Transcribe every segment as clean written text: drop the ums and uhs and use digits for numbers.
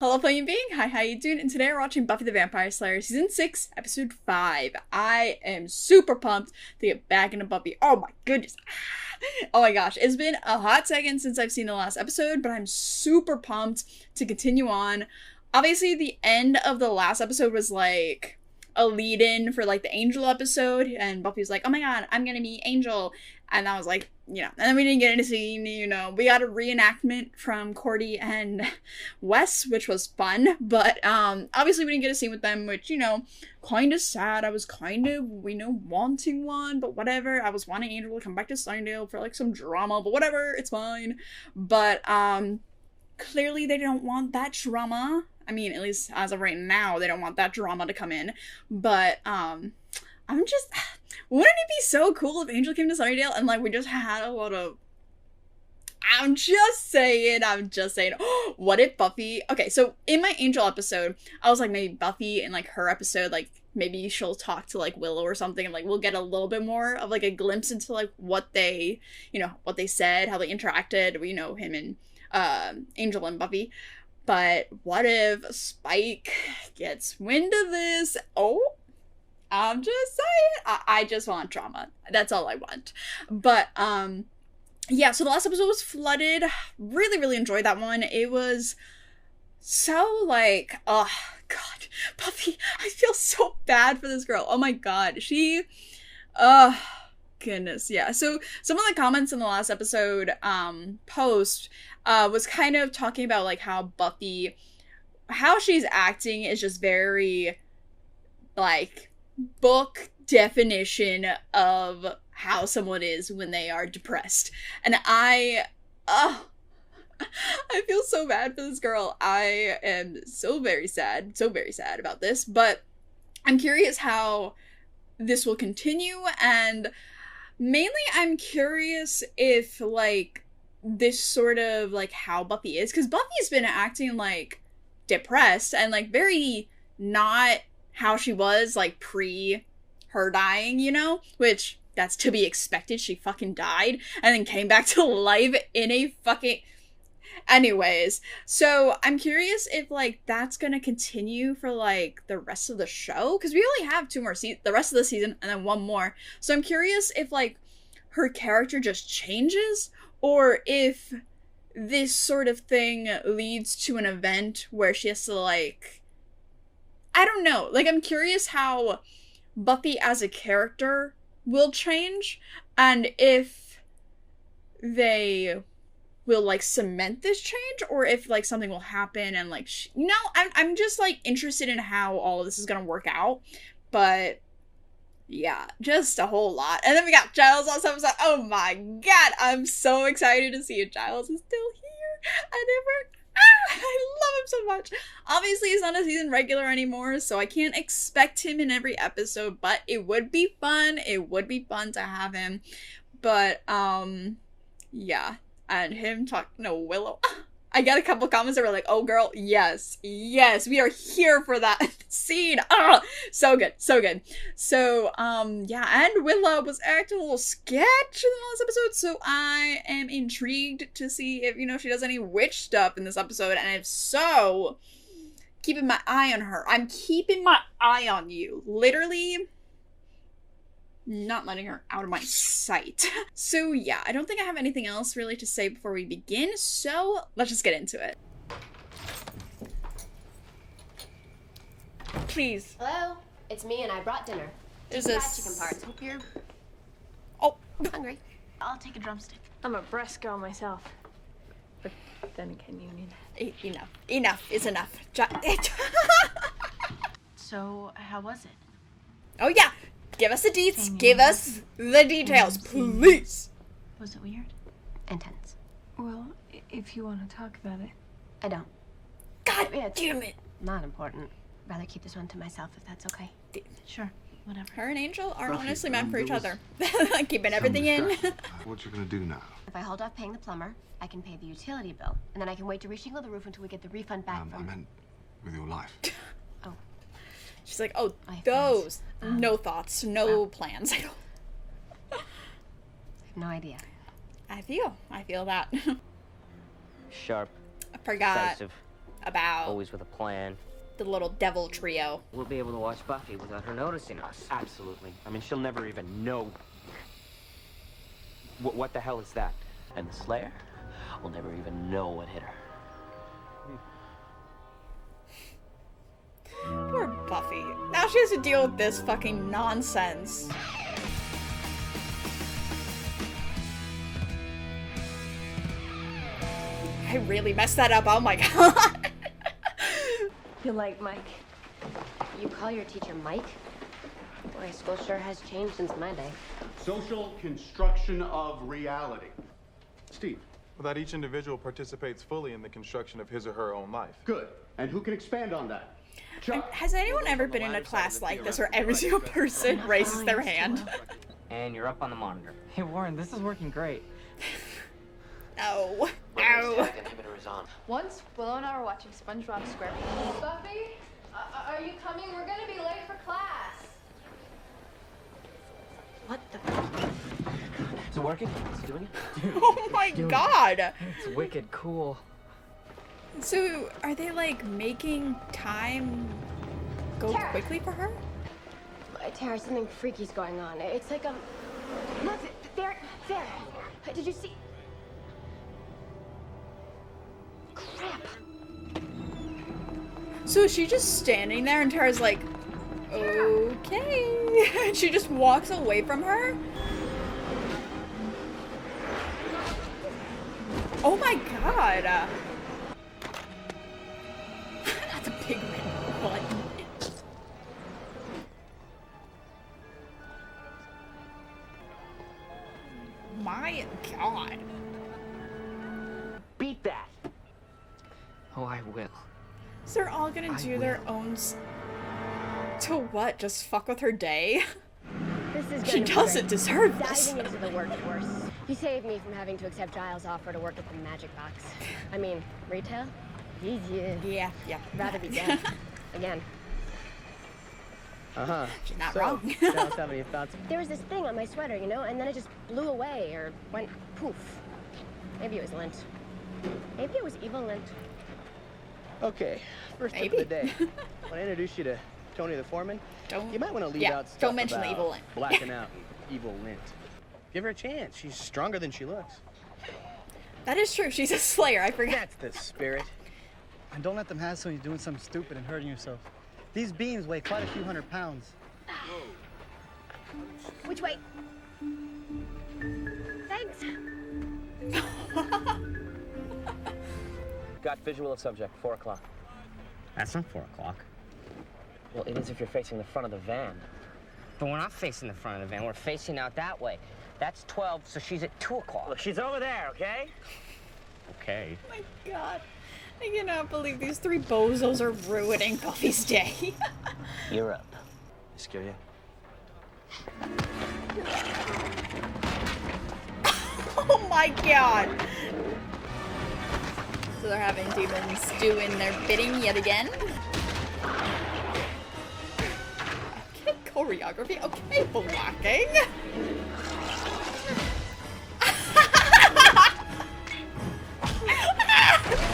Hello, playing being. Hi, how you doing? And today we're watching Buffy the Vampire Slayer season 6, episode 5. I am super pumped to get back into Buffy. Oh my goodness. Oh my gosh, it's been a hot second since I've seen the last episode, but I'm super pumped to continue on. Obviously, the end of the last episode was like a lead-in for like the Angel episode, and Buffy's like, oh my god, I'm gonna be Angel. And I was like, and then we didn't get into scene, we got a reenactment from Cordy and Wes, which was fun, but obviously we didn't get a scene with them, which, kind of sad. I was kind of, wanting one, but whatever. I was wanting Angel to come back to Sunnydale for like some drama, but whatever, it's fine. But clearly they don't want that drama. I mean, at least as of right now, they don't want that drama to come in, but wouldn't it be so cool if Angel came to Sunnydale and like we just had a lot of I'm just saying, what if Buffy, okay, so in my Angel episode, I was like, maybe Buffy in like her episode, like maybe she'll talk to like Willow or something, and like we'll get a little bit more of like a glimpse into like what they said, how they interacted, him and Angel and Buffy. But what if Spike gets wind of this? Oh, I'm just saying, I just want drama. That's all I want. But, yeah, so the last episode was flooded. Really, really enjoyed that one. It was so, like, oh, God. Buffy, I feel so bad for this girl. Oh, my God. She, goodness, yeah. So, some of the comments in the last episode, post, was kind of talking about, like, how Buffy, how she's acting is just very, like, book definition of how someone is when they are depressed. And I feel so bad for this girl. I am so very sad about this, but I'm curious how this will continue, and mainly I'm curious if like this sort of like how Buffy is, because Buffy's been acting like depressed and like very not how she was like pre her dying, which that's to be expected. She fucking died and then came back to life in a fucking anyways. So I'm curious if like that's gonna continue for like the rest of the show, because we only have two more the rest of the season and then one more. So I'm curious if like her character just changes, or if this sort of thing leads to an event where she has to like, I don't know. Like, I'm curious how Buffy as a character will change, and if they will, like, cement this change, or if, like, something will happen and, like, I'm just, like, interested in how all of this is gonna work out, but yeah, just a whole lot. And then we got Giles last episode. Oh my god, I'm so excited to see if Giles is still here. I love him so much. Obviously, he's not a season regular anymore, so I can't expect him in every episode, but it would be fun. It would be fun to have him. But, yeah. And him talking to Willow. I got a couple comments that were like, oh girl, yes, we are here for that scene. So good. So, yeah, and Willow was acting a little sketch in the last episode, so I am intrigued to see if, she does any witch stuff in this episode, and if so, keeping my eye on her. I'm keeping my eye on you. Literally not letting her out of my sight. So yeah, I don't think I have anything else really to say before we begin, so let's just get into it. Please. Hello? It's me, and I brought dinner. There's Chicken parts. Hope you're hungry. I'll take a drumstick. I'm a breast girl myself. But then again, you need Enough is enough. So, how was it? Oh yeah, give us the deets. Give us the details, please. Was it weird? Intense. Well, if you want to talk about it. I don't. God damn it. Not important. Rather keep this one to myself if that's okay. Sure, whatever. Her and Angel are Buffy, honestly meant for each there was other. Keeping everything in. What you gonna do now? If I hold off paying the plumber, I can pay the utility bill, and then I can wait to reshingle the roof until we get the refund back I from... meant with your life. Oh. She's like, oh, I have those. plans. No thoughts, no plans. I have no idea. I feel that. Sharp, I forgot. decisive, about Always with a plan. the little devil trio. We'll be able to watch Buffy without her noticing us. Absolutely. I mean, she'll never even know. What the hell is that? And the Slayer will never even know what hit her. Poor Buffy. Now she has to deal with this fucking nonsense. I really messed that up. Oh my god. You like Mike? You call your teacher Mike? Boy, school sure has changed since my day. Social construction of reality. Steve. Well, that each individual participates fully in the construction of his or her own life. Good. And who can expand on that? Chuck. Has anyone ever been in a class like this where every single person raises their hand? And you're up on the monitor. Hey Warren, this is working great. No. No. Inhibitor is on. Once, Willow and I were watching SpongeBob SquarePants. Buffy, are you coming? We're gonna be late for class. What the? Is it working? Is it doing it? Dude, Oh my god. it's wicked cool. So, are they like making time go Tara. quickly for her? Tara, something freaky's going on. It's like look, there. Did you see? Crap. So is she just standing there and Tara's like, okay. And she just walks away from her? Oh my god. That's a big red button. My god. Beat that. Oh, I will. So they're all gonna do their own to what? Just fuck with her day? This is She gonna be doesn't great. deserve this. Diving into the workforce. You saved me from having to accept Giles' offer to work at the Magic Box. I mean, retail? Yeah. Rather be dead. Again. Uh-huh. She's not wrong. Tell us how many thoughts. There was this thing on my sweater, you know, and then it just blew away or went poof. Maybe it was lint. Maybe it was evil lint. Okay, first tip Maybe. of the day. When I introduce you to Tony the foreman, Don't. you might want to leave Yeah, out stuff don't mention the about evil lint. blacking out and evil lint. Give her a chance. She's stronger than she looks. That is true. She's a slayer. I forgot. That's the spirit. And don't let them hassle you doing something stupid and hurting yourself. These beams weigh quite a few 100 pounds. Which way? Thanks. Got visual of subject, 4 o'clock. That's not 4 o'clock. Well, it is if you're facing the front of the van. But we're not facing the front of the van. We're facing out that way. That's 12, so she's at 2 o'clock. Look, she's over there, okay? Okay. Oh my god. I cannot believe these three bozos are ruining Buffy's day. You're up. Scare you? Oh my god. So they're having demons doing their bidding yet again. Okay, choreography. Okay, blocking.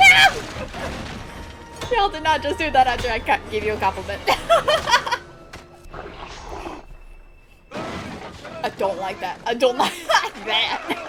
No! Y'all did not just do that after I gave you a compliment. I don't like that. I don't like that.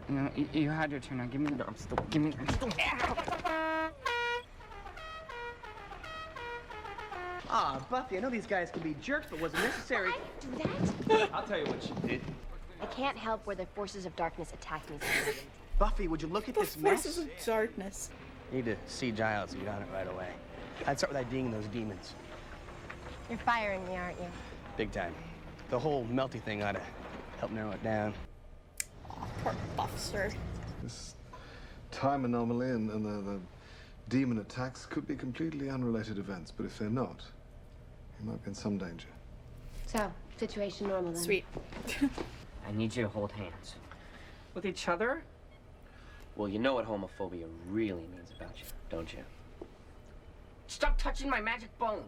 You know, you had your turn. Now give me the drumstick. Give me the drumstick. Ah, Buffy, I know these guys can be jerks, but was it necessary? I do that? I'll tell you what you did. I can't help where the forces of darkness attack me. Buffy, would you look at The this mess? forces of darkness. You need to see Giles and get on it right away. I'd start with IDing those demons. You're firing me, aren't you? Big time. The whole melty thing ought to help narrow it down. Oh, poor Buffster. This time anomaly and the demon attacks could be completely unrelated events, but if they're not, you might be in some danger. So, situation normal then. Sweet. I need you to hold hands. With each other? Well, you know what homophobia really means about you, don't you? Stop touching my magic bone.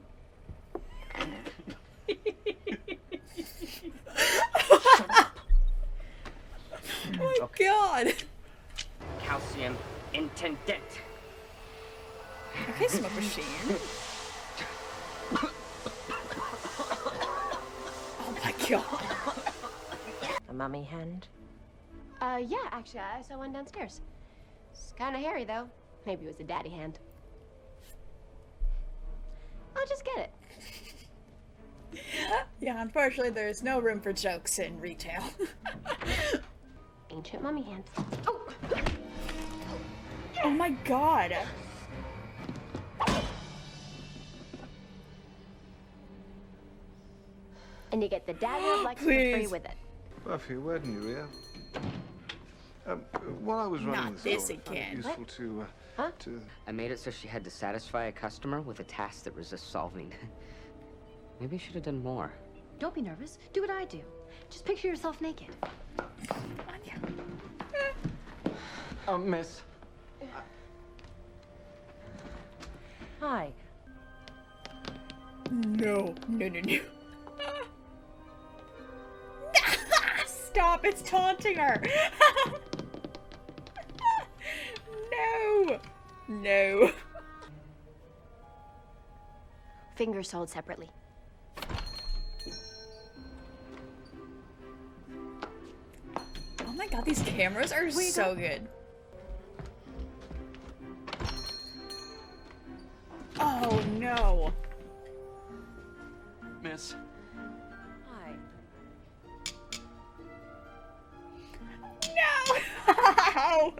Oh my god. Calcium intendant. Okay, smoke machine. Oh my god. A mummy hand? Yeah, actually, I saw one downstairs. It's kind of hairy, though. Maybe it was a daddy hand. I'll just get it. Yeah, unfortunately, there's no room for jokes in retail. Ancient mummy hand. Oh my god. And you get the dagger of Lex for free with it. Buffy, where do you hear? While I was running Not the this store, I found it again. useful to I made it so she had to satisfy a customer with a task that resists solving. Maybe I should have done more. Don't be nervous. Do what I do. Just picture yourself naked. Miss. Hi. No. No, no, no. Stop, it's taunting her. No. No. Fingers sold separately. Oh my god, these cameras are so good. Oh no. Miss. Hi. No.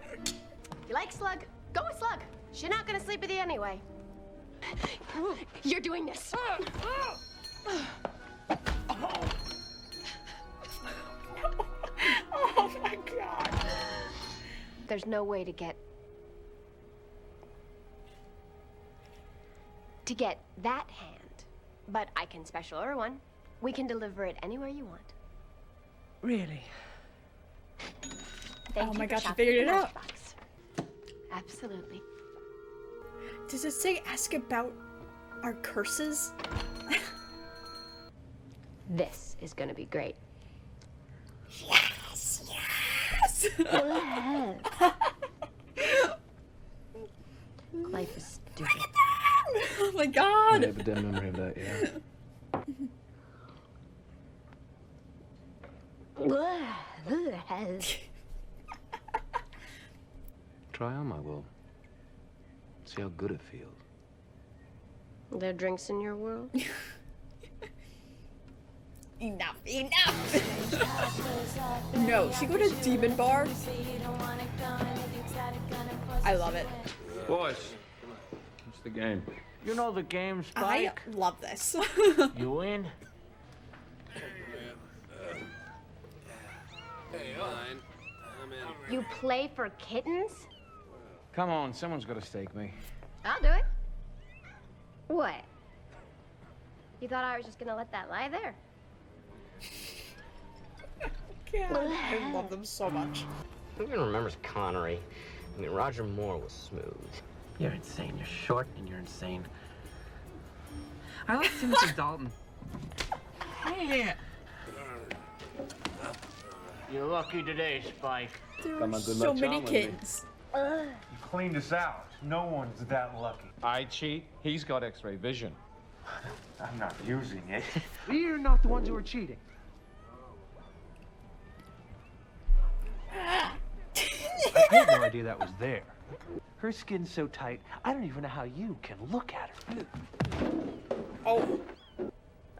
You like Slug? Go with Slug. She's not gonna sleep with you anyway. You're doing this. Oh my god. There's no way to get that hand, but I can special order one. We can deliver it anywhere you want. Really? Thank Oh you my for gosh, you shopping figured at it out. Matchbox. Absolutely. Does it say ask about our curses? This is gonna be great. Yes, yes. Life is stupid. Oh my god. I have a dim memory of that, yeah. Try on my will. See how good it feels. There are drinks in your world? Enough, enough. No, she go to Demon Bar. I love it. Boys, what's the game? You know the game, I Spike? love this. You win? You play for kittens? Come on, someone's got to stake me. I'll do it. What? You thought I was just gonna let that lie there? God, I love them so much. Who even remembers Connery? I mean, Roger Moore was smooth. You're insane. You're short and you're insane. I like Timothy Dalton. Hey. You're lucky today, Spike. There Got are my good so luck many charm with me. kittens. You cleaned us out. No one's that lucky. I cheat. He's got X-ray vision. I'm not using it. You're not the ones who are cheating. I had no idea that was there. Her skin's so tight, I don't even know how you can look at her. Oh.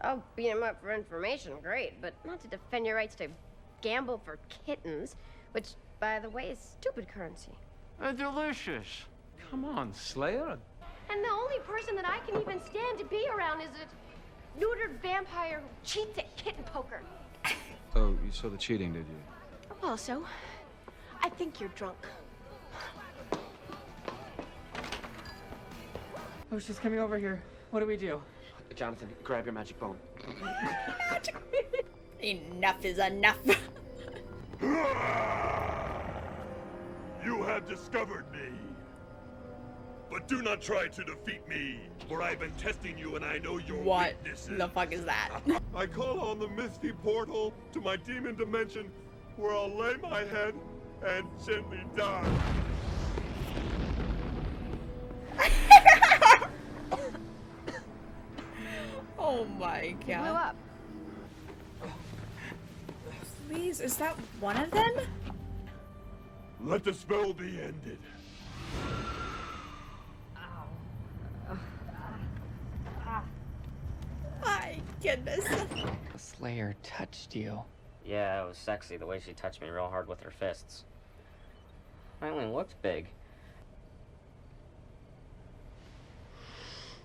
I'll beat him up for information, great, but not to defend your rights to gamble for kittens, which, by the way, is stupid currency. They're delicious. Come on, Slayer. And the only person that I can even stand to be around is a neutered vampire who cheats at kitten poker. Oh, you saw the cheating, did you? Also, I think you're drunk. Oh, she's coming over here. What do we do? Jonathan, grab your magic bone. Enough is enough. You have discovered me. But do not try to defeat me, for I've been testing you and I know your What weaknesses. the fuck is that? I call on the misty portal to my demon dimension, where I'll lay my head and gently die. Oh my god. He blew up. Please, is that one of them? Let the spell be ended. My goodness. The Slayer touched you. Yeah, it was sexy the way she touched me real hard with her fists. I only looked big.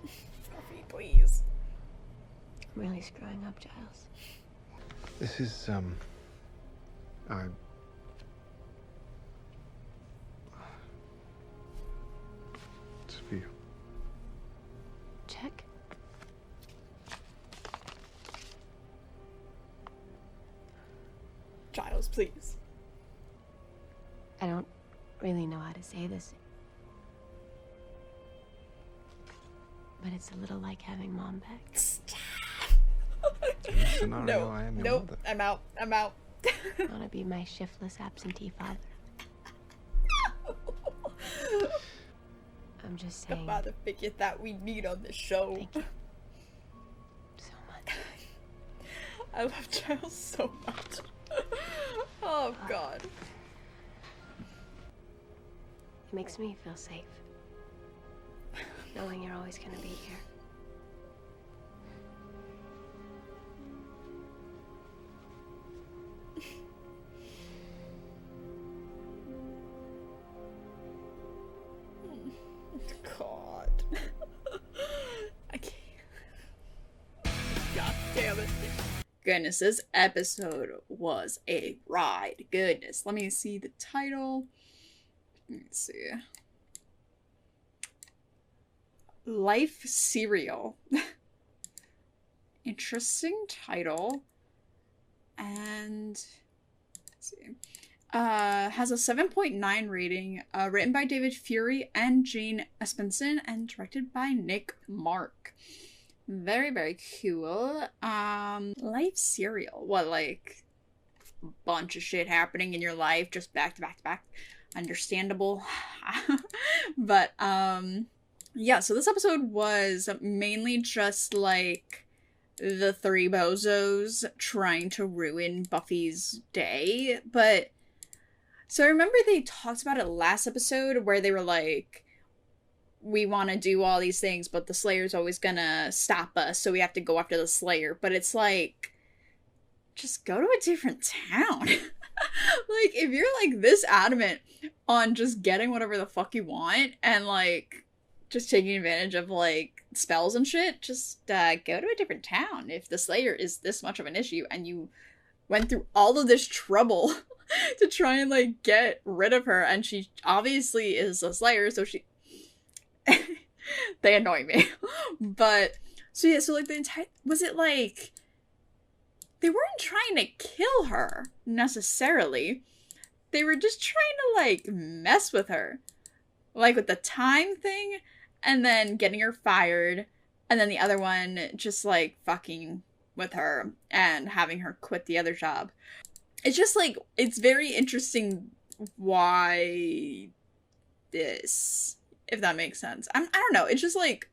Buffy, please. I'm really screwing up, Giles. This is, it's for you. Check. Giles, please. I don't really know how to say this. But it's a little like having Mom back. Scenario, No, I am your nope, mother. I'm out. I'm out. Wanna be my shiftless absentee father? I'm just saying. About the figure that we need on the show. Thank you so much. I love Giles so much. Oh god. It makes me feel safe. Knowing you're always gonna be here. God. I can't. God damn it. Goodness, this episode was a ride. Goodness. Let me see the title. Let's see. Life Serial. Interesting title. And let's see. Has a 7.9 rating, written by David Fury and Jane Espenson, and directed by Nick Mark. Very, very cool. Life Serial. What, like, a bunch of shit happening in your life, just back to back to back. Understandable. But, yeah, so this episode was mainly just, like, the three bozos trying to ruin Buffy's day, but so I remember they talked about it last episode where they were like, we want to do all these things, but the Slayer's always gonna stop us, so we have to go after the Slayer. But it's like, just go to a different town. Like, if you're like this adamant on just getting whatever the fuck you want and like just taking advantage of like spells and shit, just go to a different town. If the Slayer is this much of an issue and you went through all of this trouble to try and like get rid of her, and she obviously is a Slayer, so she they annoy me. But so yeah, so like the entire, was it like they weren't trying to kill her necessarily, they were just trying to like mess with her, like with the time thing, and then getting her fired, and then the other one just like fucking with her and having her quit the other job. It's just like, it's very interesting why this, if that makes sense. I don't know, it's just like,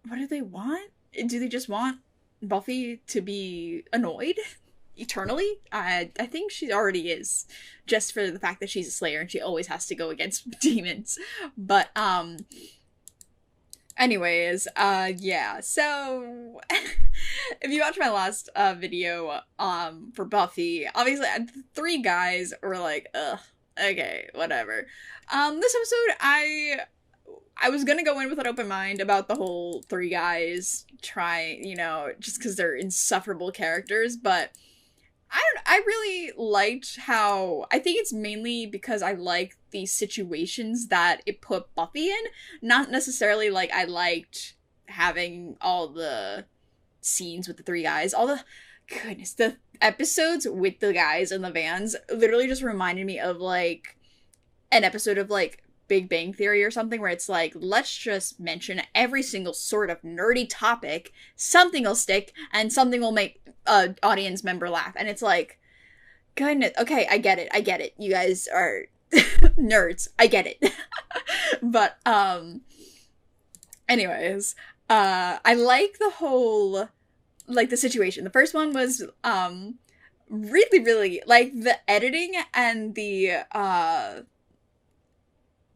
what do they want? Do they just want Buffy to be annoyed eternally? I think she already is, just for the fact that she's a Slayer and she always has to go against demons. But anyways, yeah, so if you watched my last video for Buffy, obviously the three guys were like, ugh, okay, whatever. This episode, I was gonna go in with an open mind about the whole three guys trying, you know, just because they're insufferable characters, but I really liked how, I think it's mainly because I like the situations that it put Buffy in, not necessarily like I liked having all the scenes with the three guys, all the, goodness, episodes with the guys in the vans literally just reminded me of like an episode of like Big Bang Theory or something, where it's like, let's just mention every single sort of nerdy topic, something will stick and something will make a audience member laugh. And it's like, goodness, okay, I get it, you guys are nerds, I get it. But anyways, I like the whole, like, the situation. The first one was really like the editing and the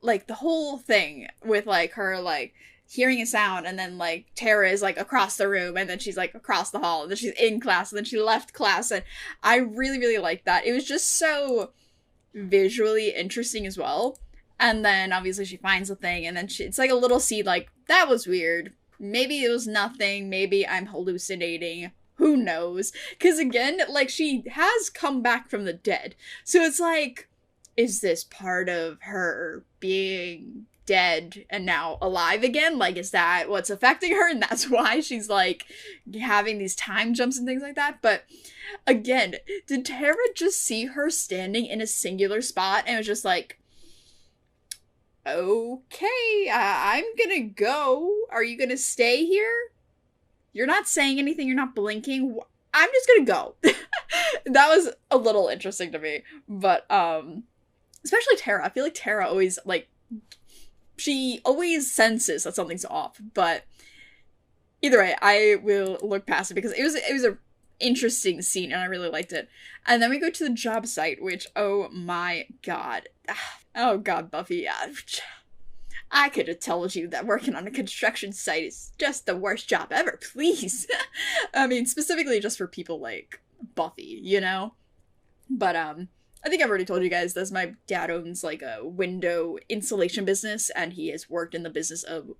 like the whole thing with like her like hearing a sound, and then like Tara is like across the room, and then she's like across the hall, and then she's in class, and then she left class, and I really liked that. It was just so visually interesting as well. And then obviously she finds the thing, and then it's like a little seed, like, that was weird, maybe it was nothing, maybe I'm hallucinating, who knows? Because again, like, she has come back from the dead, so it's like, is this part of her being dead and now alive again? Like, is that what's affecting her, and that's why she's like having these time jumps and things like that? But again, did Tara just see her standing in a singular spot and was just like, okay, I'm gonna go, are you gonna stay here? You're not saying anything, you're not blinking, I'm just gonna go. That was a little interesting to me. But especially Tara. I feel like Tara always, like, she always senses that something's off. But either way, I will look past it because it was a interesting scene and I really liked it. And then we go to the job site, which, oh my god. Oh god, Buffy. I could have told you that working on a construction site is just the worst job ever, please. I mean, specifically just for people like Buffy, you know? But, I think I've already told you guys this. My dad owns like a window installation business, and he has worked in the business of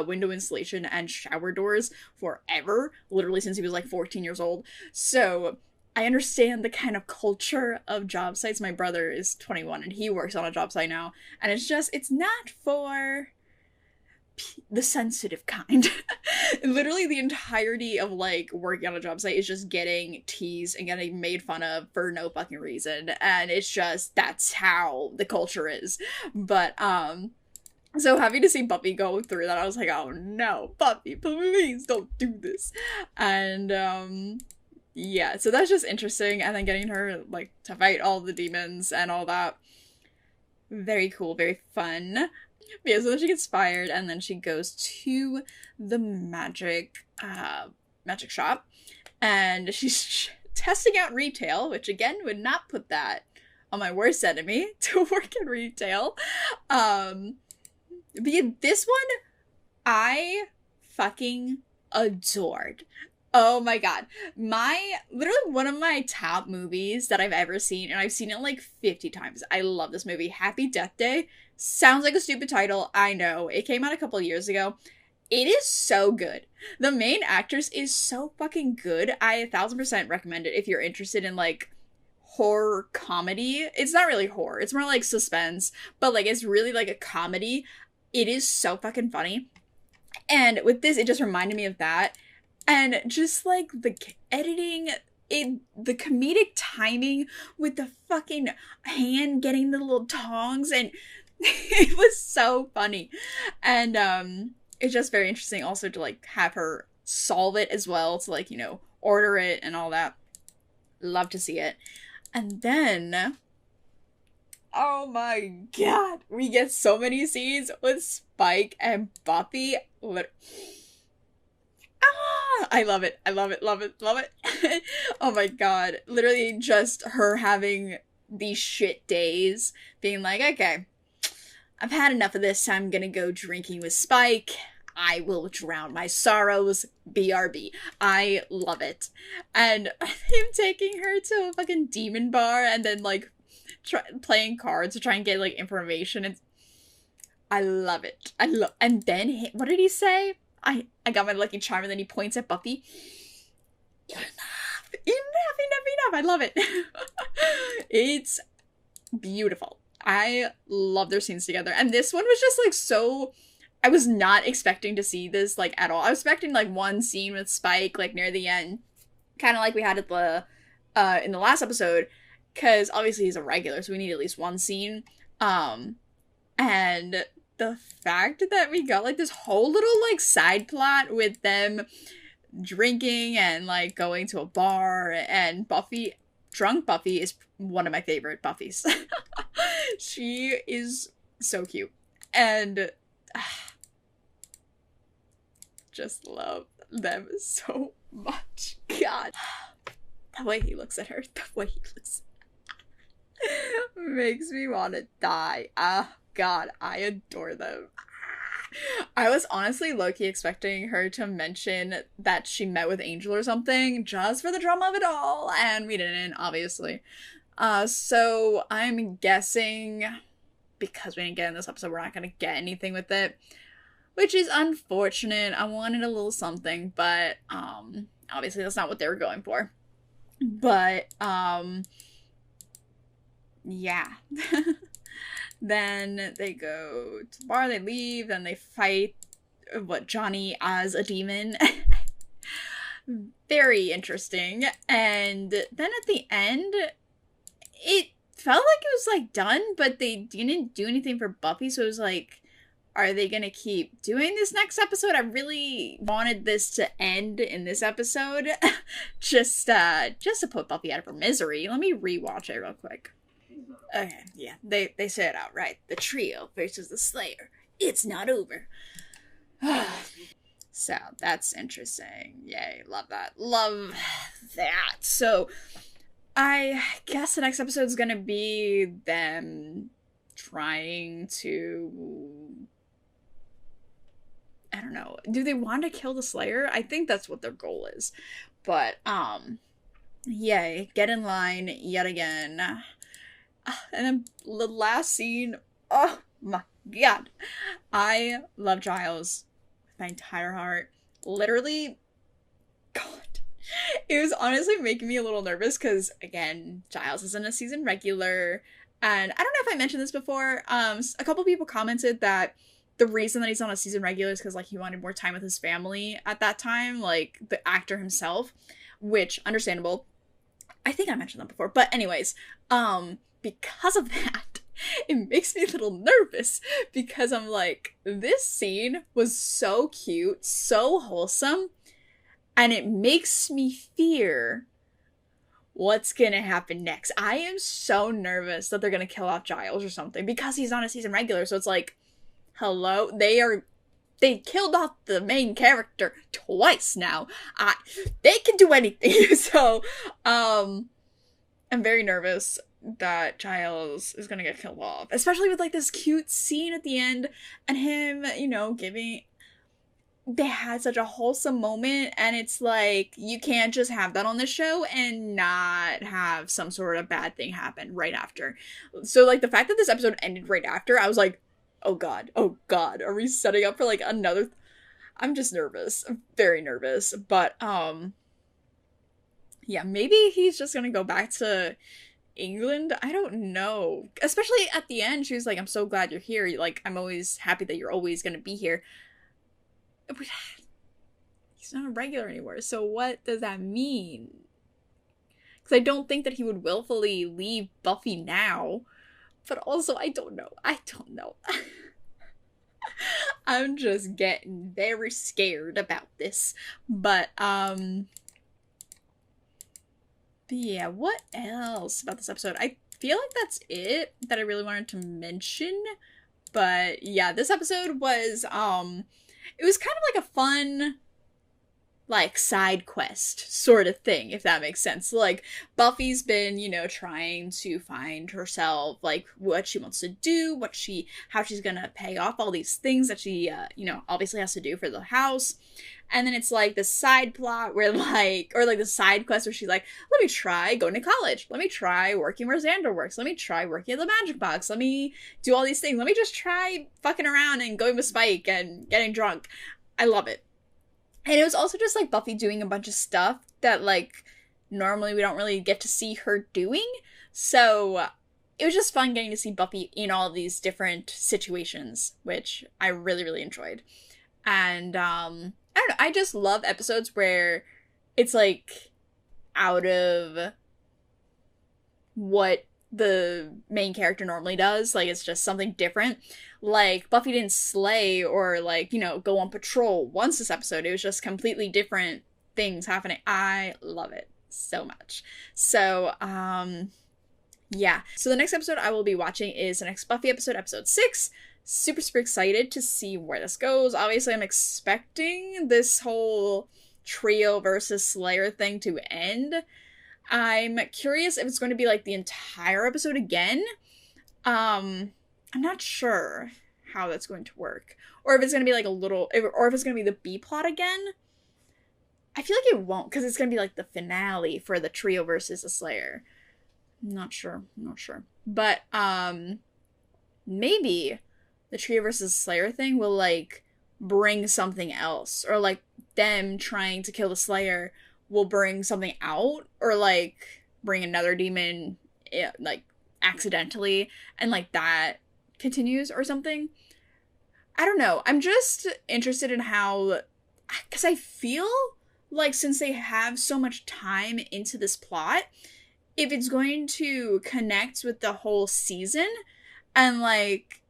window installation and shower doors forever, literally since he was like 14 years old. So I understand the kind of culture of job sites. My brother is 21 and he works on a job site now, and it's not for the sensitive kind. Literally the entirety of like working on a job site is just getting teased and getting made fun of for no fucking reason, and it's just, that's how the culture is. But so having to see Buffy go through that, I was like, oh no, Buffy, please don't do this. And yeah, so that's just interesting. And then getting her like to fight all the demons and all that, very cool, very fun. Yeah, so then she gets fired, and then she goes to the magic shop, and she's testing out retail, which again would not put that on my worst enemy to work in retail. This one I fucking adored. Oh my god. Literally one of my top movies that I've ever seen, and I've seen it like 50 times. I love this movie. Happy Death Day. Sounds like a stupid title, I know. It came out a couple years ago. It is so good. The main actress is so fucking good. I 1000% recommend it if you're interested in like horror comedy. It's not really horror. It's more like suspense, but like it's really like a comedy. It is so fucking funny. And with this, it just reminded me of that. And just like the editing, the comedic timing with the fucking hand getting the little tongs, and it was so funny. And it's just very interesting also to like have her solve it as well, to like, you know, order it and all that. Love to see it. And then, oh my god, we get so many scenes with Spike and Buffy. I love it. I love it, love it, love it. Oh my god. Literally just her having these shit days, being like, okay, I've had enough of this, I'm gonna go drinking with Spike. I will drown my sorrows. BRB. I love it. And him taking her to a fucking demon bar and then like playing cards to try and get like information. I love it. And then what did he say? I got my lucky charm, and then he points at Buffy. Enough. I love it. It's beautiful. I love their scenes together. And this one was just like so, I was not expecting to see this like at all. I was expecting like one scene with Spike like near the end, kind of like we had at the in the last episode, because obviously he's a regular, so we need at least one scene. And the fact that we got like this whole little like side plot with them drinking and like going to a bar, and drunk Buffy is one of my favorite Buffys. She is so cute, and just love them so much. God, the way he looks at her, the way he looks makes me want to die. God, I adore them. I was honestly low-key expecting her to mention that she met with Angel or something, just for the drama of it all, and we didn't, obviously. So I'm guessing, because we didn't get in this episode, we're not gonna get anything with it, which is unfortunate. I wanted a little something, but, obviously that's not what they were going for. But, yeah. Then they go to the bar, they leave, then they fight, Johnny as a demon. Very interesting. And then at the end, it felt like it was, like, done, but they didn't do anything for Buffy, so it was like, are they gonna keep doing this next episode? I really wanted this to end in this episode, just to put Buffy out of her misery. Let me rewatch it real quick. Okay, yeah, they say it outright. The trio versus the Slayer. It's not over. So, that's interesting. Yay, love that. Love that. So, I guess the next episode is gonna be them trying to... I don't know. Do they want to kill the Slayer? I think that's what their goal is. But, yay. Get in line yet again. And then the last scene, oh my god. I love Giles with my entire heart. Literally, God. It was honestly making me a little nervous because, again, Giles isn't a season regular. And I don't know if I mentioned this before. A couple people commented that the reason that he's not a season regular is because, like, he wanted more time with his family at that time, like, the actor himself, which, understandable. I think I mentioned that before. But anyways, because of that, it makes me a little nervous because I'm like, this scene was so cute, so wholesome, and it makes me fear what's gonna happen next. I am so nervous that they're gonna kill off Giles or something because he's not a season regular, so it's like, hello? They killed off the main character twice now. They can do anything, so, I'm very nervous that Giles is gonna get killed off. Especially with, like, this cute scene at the end, and him, you know, they had such a wholesome moment, and it's like, you can't just have that on the show and not have some sort of bad thing happen right after. So, like, the fact that this episode ended right after, I was like, oh god, are we setting up for, like, another... I'm just nervous. I'm very nervous. But, yeah, maybe he's just gonna go back to England? I don't know. Especially at the end, she was like, I'm so glad you're here. Like, I'm always happy that you're always gonna be here. But he's not a regular anymore, so what does that mean? Because I don't think that he would willfully leave Buffy now. But also, I don't know. I'm just getting very scared about this. But yeah, what else about this episode? I feel like that's it that I really wanted to mention. But yeah, this episode was, it was kind of like a fun, like, side quest sort of thing, if that makes sense. Like, Buffy's been, you know, trying to find herself, like, what she wants to do, how she's gonna pay off all these things that she, you know, obviously has to do for the house. And then it's, like, the side plot where, like, or, like, the side quest where she's like, let me try going to college. Let me try working where Xander works. Let me try working at the Magic Box. Let me do all these things. Let me just try fucking around and going with Spike and getting drunk. I love it. And it was also just, like, Buffy doing a bunch of stuff that, like, normally we don't really get to see her doing. So it was just fun getting to see Buffy in all of these different situations, which I really, really enjoyed. And, I don't know, I just love episodes where it's, like, out of what the main character normally does. Like, it's just something different. Like, Buffy didn't slay or, like, you know, go on patrol once this episode. It was just completely different things happening. I love it so much. So, yeah. So the next episode I will be watching is the next Buffy episode, episode 6. Super, super excited to see where this goes. Obviously, I'm expecting this whole trio versus Slayer thing to end. I'm curious if it's going to be like the entire episode again. I'm not sure how that's going to work. Or if it's going to be like a little, or if it's going to be the B plot again. I feel like it won't, because it's going to be like the finale for the trio versus the Slayer. Not sure. But, maybe the trio versus Slayer thing will, like, bring something else. Or, like, them trying to kill the Slayer will bring something out. Or, like, bring another demon, like, accidentally. And, like, that continues or something. I don't know. I'm just interested in how... Because I feel like since they have so much time into this plot, if it's going to connect with the whole season and, like,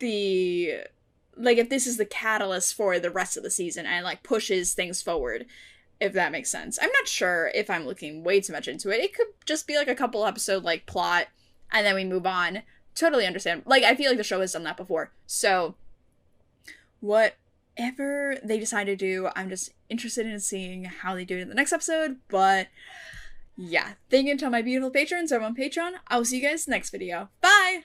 if this is the catalyst for the rest of the season and, like, pushes things forward, if that makes sense. I'm not sure if I'm looking way too much into it. It could just be, like, a couple episode, like, plot, and then we move on. Totally understand. Like, I feel like the show has done that before. So, whatever they decide to do, I'm just interested in seeing how they do it in the next episode, but... yeah, thank you to my beautiful patrons over on Patreon. I will see you guys next video. Bye!